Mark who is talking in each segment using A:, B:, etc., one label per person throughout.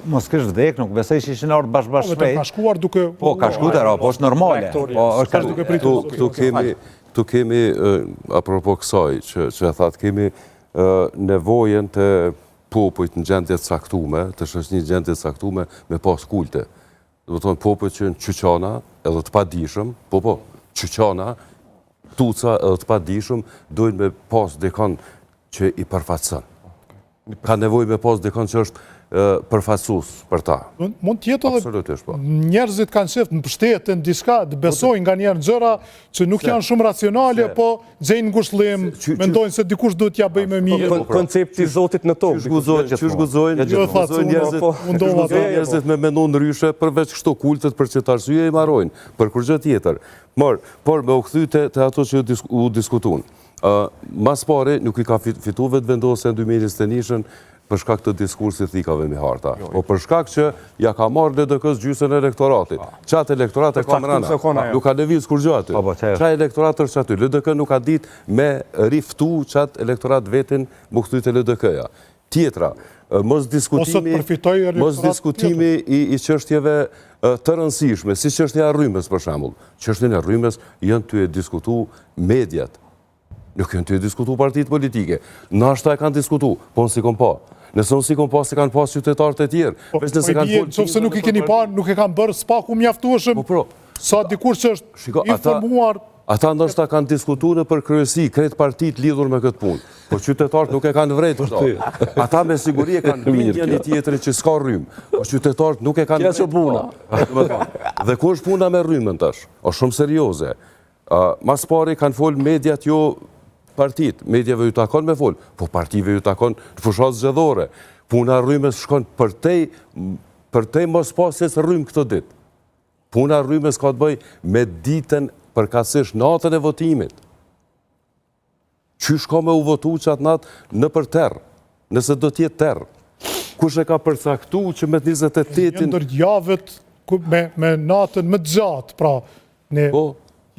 A: mos kish vdek, nuk besoj që ishin ardhur bashkë shpejt.
B: Ka shkuar duke...
A: Po, ka shkuar, po është normale.
C: Tu kemi, apropo kësaj, që e thatë, kemi nevojën të popujt në gjendje të caktume, të shoqëni në gjendje të caktume me pas kulte. Do të thonë popujt që në qyqana edhe të padijshëm, qyqana, tuca edhe të padijshëm, dojnë me pas dikon që i përfaqëson. Ka nevojë me pas dikon që është përfaqësues për ta.
B: Mund tjetë edhe njerëzit kanë qeftë në pështetën, diska, të besojnë nga njerë në gjëra që nuk janë shumë racionale, po gjejnë ngushëllim, mendojnë se dikush duhet t'ja bëj më mirë.
D: Koncepti Zotit në tokë.
C: Qysh guxojnë njerëzit me mendon ndryshe përveç kështu kultet për çet arsye i marrojnë, për kur gjë tjetër. Por me u kthy te ato që u diskutuan. Mas pare nuk i ka fitu vetë vendosja në 2021-shën për shkak të diskursit thikave me harta. Po për shkak që ja ka marrë LDK-s gjysën e elektoratit. Qatë elektorat e ka mrena. Nuk ka lëviz kur gjë aty. Qa elektorat është aty. LDK nuk ka ditë me riftu qatë elektorat vetin më kthy te LDK-ja. Tjetra, mos diskutimi i çështjeve të rëndësishme, si çështja e rrymës për shembull. Çështjen e rrymës janë ty e diskutu mediat. Nuk janë ty e diskutu partitë politike. Nashta e kanë diskutu, po nësi kom pa. Nëse unë si kom pas, se kanë pas qytetarët e tjerë.
B: Qofse nuk i keni pa, nuk e kanë bërë spaku mjaftueshëm, sa dikur që është informuar.
C: Ata ndoshta kanë diskutu në për kryesi, kretë partitë lidhur me këtë punë. Po qytetarët nuk e kanë vrejtë këto. Ata me siguri e kanë bindja një tjetëri që s'ka rrymë. Po qytetarët nuk e kanë vrejtë. Dhe ku është puna me rrymën tash? O shumë serioze. Mas pari kanë folë mediat jo partit, medjave ju takon me folë, po partive ju takon në fushat zgjedhore. Puna rrymës shkon për te mos pases rrymë këtë ditë. Puna rrymës ka të bëj me ditën përkatësisht natën e votimit. Qysh ka me u votu që atë natë në për terë, nëse do tjetë terë. Kush e ka përcaktu që me 28-in...
B: Ndër javët me natën më gjatë, pra, ne...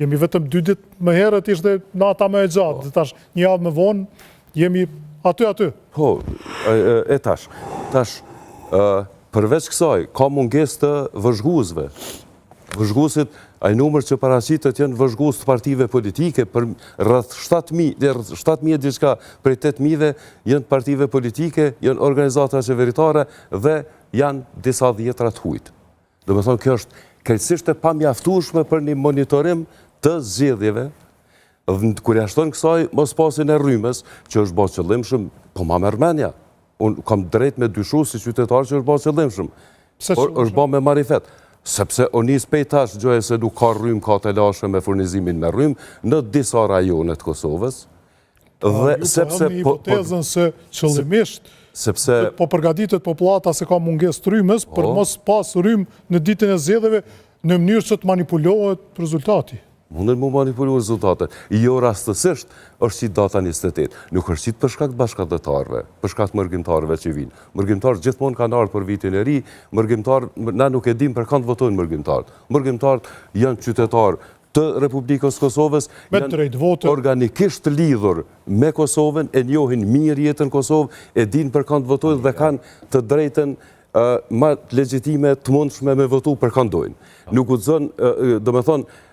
B: Jemi vetëm 2 ditë më herët ishte nata më e gjatë, dhe tash një javë më vonë, jemi aty.
C: Po, e tash, përveç kësaj, ka munges të vëzhguzve. Vëzhguzit, ai numër që paraqitet janë vëzhguz të partive politike, për rreth 7.000 diçka prej 8.000 janë partive politike, janë organizata qeveritare dhe janë disa dhjetra të hujtë. Do me thonë, kjo është krejtësisht e pamjaftueshme për një monitorim të zgjedhjeve, kur jashton kësaj mos pasin e rrymës, që është bërë qëllimshëm, po ma mërmenja. Unë kam drejt me dyshu si qytetar që është bërë qëllimshëm. Por është bërë me marifet. Sepse o njës pejtash gjoje se nuk ka rrymë, ka të lashe me furnizimin me rrymë në disa rajonet Kosovës.
B: Dhe sepse... Ju po hipotezën se qëllimisht po përgatitet populata se ka munges të rrymës, për mos pas rrymë në ditën e zgjedhjeve në mënyrë që të manipulohet rezultati.
C: Mundën mu manipulu rezultatet. Jo rastësisht është qitë data 28. Nuk është qitë për shkak të bashkëdhetarëve, për shkak të mërgjimtarëve që vinë. Mërgjimtarët gjithmonë kanë ardhur për vitin e ri, na nuk e dim për kanë të votojnë mërgjimtarët. Mërgjimtarët janë qytetarë të Republikës Kosovës, janë organikisht lidhur me Kosovën, e njohin mirë jetën Kosovë, e din për kanë të votojnë dhe kanë të drejten ma legjitime të mundshme me votu për kanë dojnë. Nuk u zënë, do me thonë,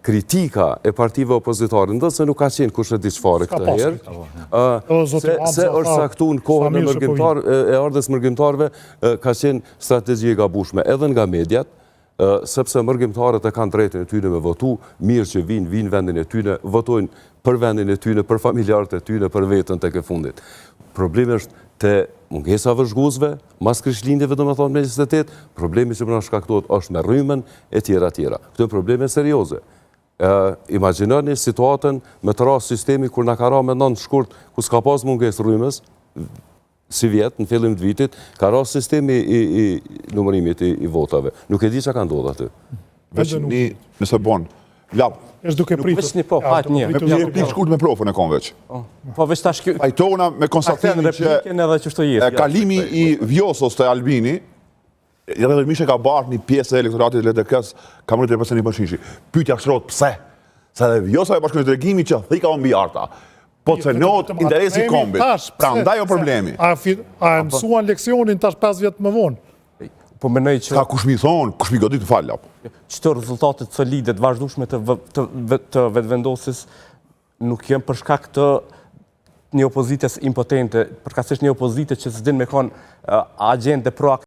C: kritika e partive opozitare, ndërse nuk ka qenë kush e diçfare këtë herë, se është saktu në kohën e ardhes mërgjimtarëve, ka qenë strategji e gabueshme edhe nga mediat, sepse mërgjimtarët e kanë drejtën e tyne me votu, mirë që vinë vendin e tyne, votojnë për vendin e tyne, për familjarët e tyne, për vetën të ke fundit. Problemi është të mungesa vëzhguzve, mas krishtlindjeve do me thonë me 28, problemi që më në shkaktohet është me rrymën e tjera. Këtë e probleme serioze. Imaginoni situatën me të rast sistemi kur në ka ra me nënë shkurt, ku s'ka pas munges rrymës, si vjetë, në fillim të vitit, ka rast sistemi i numërimit i votave. Nuk e di që ka ndodhë aty.
E: Veç një, nëse bon, lapë,
B: është duke pritur.
D: Veç një po, hajt një.
E: Me replik shkurt me profën e kom veç.
D: Po veç tash kjo...
E: Pajtona me konstatimin që kalimi i Vjosos të Albini, rrëdhëmisht e ka bartë një pjesë e elektoratit të LDK-s, ka mërë të representoni për shishi. Pyetja shtrot pse? Se dhe Vjosa e bashkënë të regimi që thika o mbi arta. Po të cënohet interesi i kombit. Pra ndaj o problemi.
B: A e mësuan leksionin tash 5 vjetë më vonë?
D: Po menoj që...
E: Ka kush mi thonë, kush mi godit të falja.
D: Qëto rezultatet solide të vazhdueshme të vetëvendosjes nuk jenë për shkak të një opozitës impotente, përkatësisht një opozite që s'din me kanë agjende proaktive.